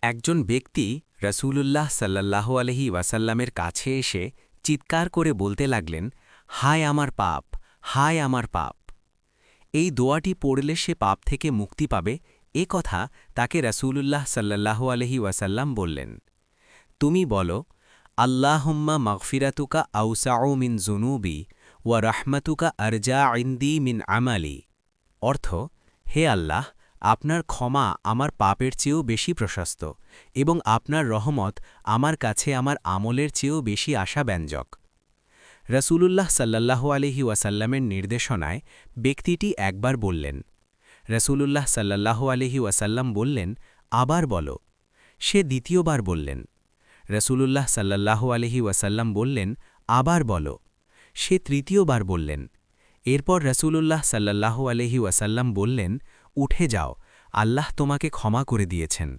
একজন ব্যক্তি রসূলুল্লাহ সাল্লাল্লাহু আলহি ওয়াসাল্লামের কাছে এসে চিৎকার করে বলতে লাগলেন, হায় আমার পাপ, হায় আমার পাপ। এই দোয়াটি পড়লে সে পাপ থেকে মুক্তি পাবে, এ কথা তাকে রসূলুল্লাহ সাল্লাল্লাহু আলহি ওয়াসাল্লাম বললেন। তুমি বলো, আল্লাহুম্মা মাগফিরাতুকা আউসাউ মিন জুনুবি ওয়া রাহমাতুকা আরজা ইনদি মিন আমালি। অর্থ, হে আল্লাহ, আপনার ক্ষমা আমার পাপের চেয়েও বেশি প্রশস্ত এবং আপনার রহমত আমার কাছে আমার আমলের চেয়েও বেশি আশাব্যঞ্জক। রসূলুল্লাহ সাল্লাল্লাহু আলহি ওয়াসাল্লামের নির্দেশনায় ব্যক্তিটি একবার বললেন। রসূলুল্লাহ সাল্লাল্লাহু আলহি ওয়াসাল্লাম বললেন, আবার বলো। সে দ্বিতীয়বার বললেন। রসূলুল্লাহ সাল্লাল্লাহু আলহি ওয়াসাল্লাম বললেন, আবার বলো। সে তৃতীয়বার বললেন। এরপর রসূলুল্লাহ সাল্লাল্লাহু আলহি ওয়াসাল্লাম বললেন, উঠে যাও, আল্লাহ তোমাকে ক্ষমা করে দিয়েছেন।